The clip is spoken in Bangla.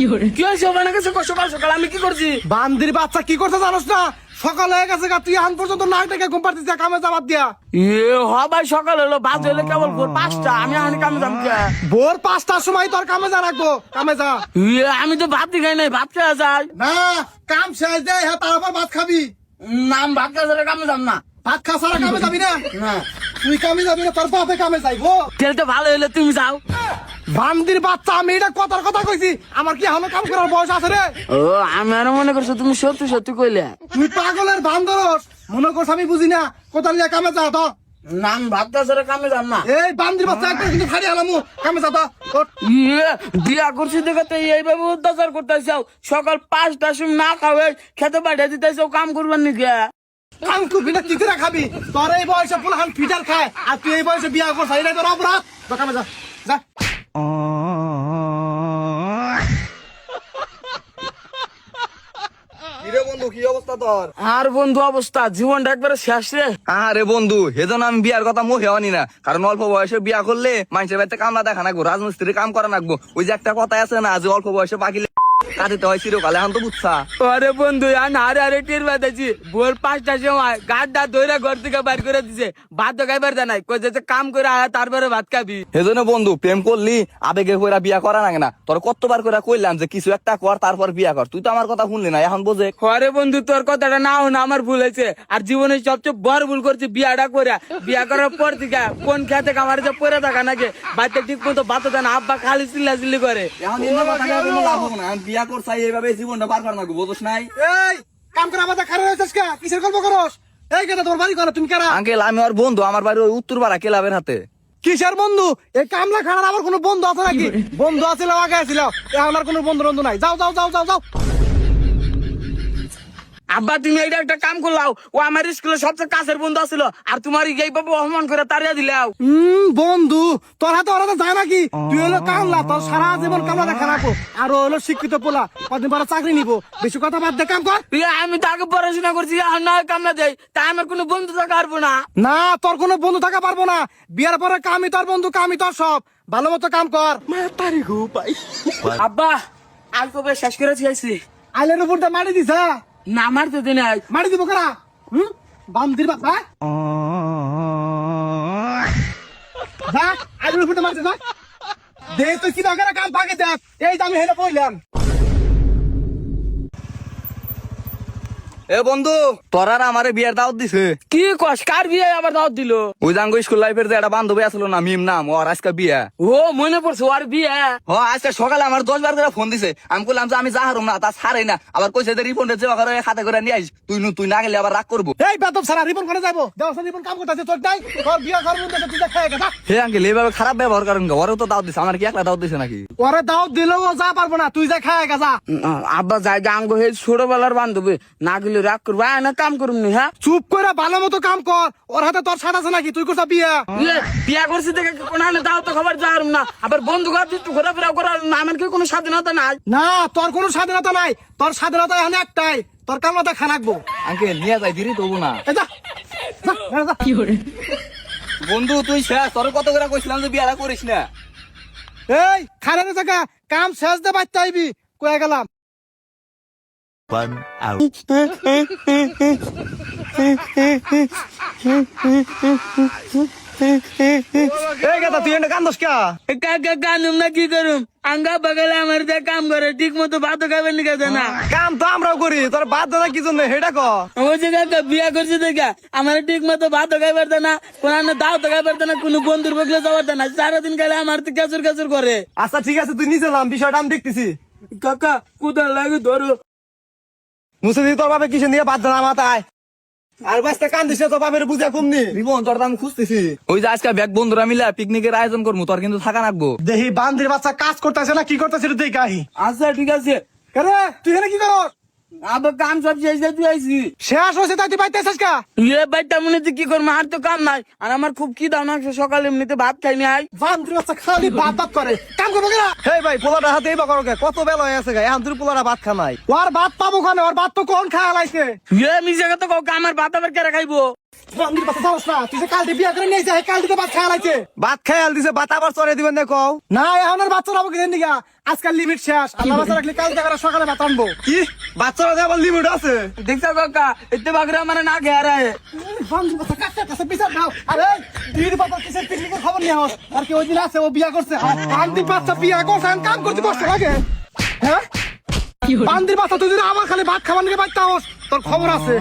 কি হয়েছে ওখানে গেছে সকাল সকাল আমি কি করছি? বান্দির বাচ্চা কি করতে জানোস না? সকাল হয়ে গেছে গা, তুই এখন পর্যন্ত না থেকে ঘুম পাড়তিস কামে যাবার দিয়া। ভাই সকাল হলো বাজ হলো কেবল ভোর 5টা, আমি এখন কামে যাম কে? ভোর 5টার সময় তোর কামে যা রাখবো, কামে যা। আমি তো ভাত খাই নাই, ভাত খেয়ে যাই না, কাম শেষ দেয়, হ্যাঁ তারপর ভাত খাবি। নাম ভাত খেয়ে কামে যাম না। ভাত খা সারা কামে যাবি না? না তুই কামে যাবি না, তোর বাপে কামে যাইবো। তেল তো ভালো হইলে তুমি যাও। বান্দির বাচ্চা, আমি এটা কথার কথা কইছি, আমার কি এখনো কাম করার বয়স আছে রে? ও আমি আরো মনে করছো তুমি সত্যি সত্যি কইলে। তুই পাগলের বান্দরস, মনে করছ আমি বুঝি না? কোথায় নিয়ে কামে যা তো। নাম ভাত খেয়ে কামে যাম না। এই বান্দির বাচ্চা একবার কিন্তু ফাড়ি আলামু, কামে যা তো। বিয়া করছি দেখে তো এইভাবে অত্যাচার করতেছাও। সকাল 5টার সময় না খাওয়াই খেতে পাঠিয়ে দিতেছাও, কাম করবার নাকি? কাম করবি না কি করে খাবি? তোর এই বয়সে পুলাহান ফিটার খায়, আর তুই এই বয়সে বিয়া করছ, এটাই তোর অপরাধ। তো কামে যা, যা। কিরে বন্ধু, কি অবস্থা তোর? আর বন্ধু অবস্থা, জীবনটা একবারে শেষ রে। আরে বন্ধু, সেজন্য আমি বিয়ার কথা মুখে আনি না, কারণ অল্প বয়সে বিয়া করলে মানুষের বাড়িতে কামলা দেখা নাকবো, রাজমিস্ত্রি কাম করা নাকবো। ওই যে একটা কথা আছে না, যে অল্প বয়সে পাকিলে কাটিতে হয় চিরকালে, এখন তো বুঝছা। আরে বন্ধু আমি আরে টের পাইতেছি, ভোর 5টার সময় গাড়টা ধরে ঘর থেকে বাইর করে দিছে, ভাত তো খাইবার জানাই, কই যে কাম করে আয় তারপরে ভাত খাবি। সেজন্য বন্ধু, প্রেম করলি আবেগে কইরা বিয়া করা নাগে না। তোর কতবার করে কইলাম যে কিছু একটা কর, তারপর বিয়া কর, তুই তো আমার কথা শুনলি না, এখন বোঝে। আরে বন্ধু তোর কথাটা নাও না, আমার ভুল হয়েছে। আর জীবনে সবচেয়ে বড় ভুল করছি বিয়াটা করে। বিয়া করার পর থেকে কোন খেতে আমার যে পরে থাকা নাকি, বাচ্চা ঠিক মতো ভাত দেয় না, আব্বা খালি চিল্লা করে। এখন এমনি কথা কয়ে কোনো লাভ হবে না, আমি বিয়া করছাই এইভাবে জীবনটা পার করা নাকবো, বুঝছ নাই? এই কাম করা মাথা খারাপ হয়েছিস কে? কিসের গল্প করস? এই কেন তোর বাড়ি করো, তুমি কারা? আঙ্কেল, আমি ওর বন্ধু, আমার বাড়ি ওই উত্তর পাড়া ক্লাবের হাতে। কিসের বন্ধু? এই কামলা খানার আমার কোনো বন্ধু আছে নাকি? বন্ধু আছিল আগে আছিল, এখন আর কোনো বন্ধু বন্ধু নাই। যাও যাও যাও যাও যাও। আব্বা তুমি এইটা একটা কাম করলাও, ও আমার স্কুলে সবচেয়ে কাছের বন্ধু আছিল, আর তোমার এইভাবে অপমান করে তাড়িয়ে দিলাও। বন্ধু তোর হাতে ওরা তো যায় নাকি? তুই হলো কামলা, তোর সারা জীবন কামলা খারাপ, আর ও হলো শিক্ষিত পোলা, কদিন পরে চাকরি নিবো। বেশি কথা বাদ দে, কাম কর। আমি তো আগে পড়াশোনা করছি, আর না কামনা দেয়, তাই আমার কোনো বন্ধু থাকা পারবো না। না, তোর কোনো বন্ধু থাকা পারবো না। বিয়ার পরে কামই তোর বন্ধু, কামই তোর সব। ভালো মতো কাম কর। আব্বা আর কবে শেষ করে দিয়েছি। আইলের উপরটা মারি দিছা? না মারতে দিন মারি দিব কারা? বান্দির বাবা, যা আইলের উপরটা মারতে যা। দে তুই কি দরকার, কাম ভাগে দেখ। এই যে আমি হেলে বললাম। এ বন্ধু, তোর আর আমারে বিয়ের দাওয়াত দিছে। কি কস, কার বিয়ে আবার দাওয়াত দিল? ওই জাঙ্গো স্কুল লাইফের যে একটা বান্ধবী আসলো না, মিম নাম, ওর আজকে বিয়ে। ও মনে পড়ছে ওর বিয়ে। হ, আজকে সকালে আমার 10 বার করে ফোন দিছে। আমি বললাম যে আমি যাহারম না, তা ছাড়ে না। আবার কইছে যে রিপনের যে ওখানে খাতে করে নিয়ে আইস, তুই না গেলে আবার রাগ করবো। এই বেতন সারা রিপন করে যাবো, দেওয়া রিপন কাম করতেছে তোর নাই। তোর বিয়া ঘর মধ্যে তুই দেখায় গেছা। হে আঙ্কেল, এইভাবে খারাপ ব্যবহার করেন, ওরেও তো দাওয়াত দিছে, আমার কি একলা দাওয়াত দিছে নাকি? ওরে দাও দিলেও ও যা পারবো না, তুই যা খায় গেছা। আব্বা যাই আঙ্গ হে ছোটবেলার বান্ধবী, না গেলে রাগ করবো, না কাম করুম নি। হ্যাঁ চুপ করে ভালো মতো কাম কর। ওর হাতে তোর সাথ আছে নাকি? তুই করছা বিয়া? বিয়া করছি দেখে কোন দাও তো খবর যাওয়ার না, আবার বন্ধু ঘোরাফেরা করার না, আমার কি কোনো স্বাধীনতা নাই? না, তোর কোনো স্বাধীনতা নাই। তোর স্বাধীনতা এখানে একটাই, তোর কামলাটা খানাকবো। আঙ্কেল নিয়ে যাই, দেরি তবু না। এই যা, যা, যা। বন্ধু তুই শেষ, তোর কত করে কইছিলাম যে বিয়েটা করিস না। এই খারাপ জায়গা, কাম শেষ দে বাচ্চা আইবি, কয়ে গেলাম। এই কথা তুই এনে কান্দস কা? কাকা কানুম না কি করুম, আঙ্গা বাগালে আমার যে কাম করে ঠিক মতো ভাত খাবেন নি কাজে না। কাম তো আমরাও করি, তোর বাদ দাদা কি জন্য হেটা ক? ওই যে কাকা বিয়া করছি দেখা আমার ঠিক মতো ভাত খাইবার দেয় না, কোন দাও তো খাইবার দেয় না, কোনো বন্ধুর বগলে যাবার দেয় না, সারাদিন খাইলে আমার তো কাচুর কাচুর করে। আচ্ছা ঠিক আছে, তুই নিচে নাম, বিষয়টা আমি দেখতেছি। কাকা কোথায় লাগে ধরো। মুসে দি তোর বাপে কিসে নিয়ে বাদ দানা মাথায় আর বাস্তা কান্দিস না, তোর বাপের বুঝা কমনি। রিমন, তোর দাম খুঁজতেছি। ওই যে আজকে ব্যাগ বন্ধুরা মিলে পিকনিকের আয়োজন করবো, তোর কিন্তু থাকা রাখবো। দেহি বান্দির বাচ্চা কাজ করতেছে না কি করতেছে দেখি আহি। আচ্ছা ঠিক আছে। কেরে তুই এখানে কি করস? আবার কাম সব শেষ তুই আইসি। শেষ হয়েছে তাই তুই পাইতেছিস কা? বাইটা মনে কি করবো, আর তো কাম নাই, আর আমার খুব কি দাও না, সকালে এমনিতে ভাত খাইনি আই। বান্দির বাচ্চা খালি ভাত ভাত করে, কাম করবো কেনা? হে ভাই, পোলাটা হাতে এই বাকর কত বেলা হয়ে আছে, এখন তুই পোলাটা ভাত খানাই। ওর ভাত পাবো খানে, ওর ভাত তো কোন খায় লাইছে। মিশে কথা কাউ, আমার ভাত আবার কেরা খাইবো? বান্দির বাচ্চা জানোস না তুই যে কালকে বিয়া করে নিয়ে যায় কালকে তো ভাত খাওয়া লাগছে। ভাত খাই দিছে ভাত আবার চড়ে দিবেন না কও না এখন আর বাচ্চা রাবো কিনে নিগা আজকাল লিমিট শেষ আল্লাহ বাচ্চা রাখলে কাল থেকে সকালে ভাত আনবো। কি বাচ্চারা আবার লিমিট আছে দেখছো কাকা এতে বাগরা মানে না ঘেরায় বান্দির বাচ্চা কাছে কাছে বিচার দাও। আরে দিদির বাচ্চা কিসের পিকনিকের খবর নিয়ে আস আর কি ওই দিন আছে ও বিয়া করছে বান্দির বাচ্চা বিয়া করছে এখন কাম করতে কষ্ট লাগে হ্যাঁ বান্দির বাচ্চা তুই যদি আমার খালি ভাত খাবার নিয়ে বাচ্চা তোর খবর আছে।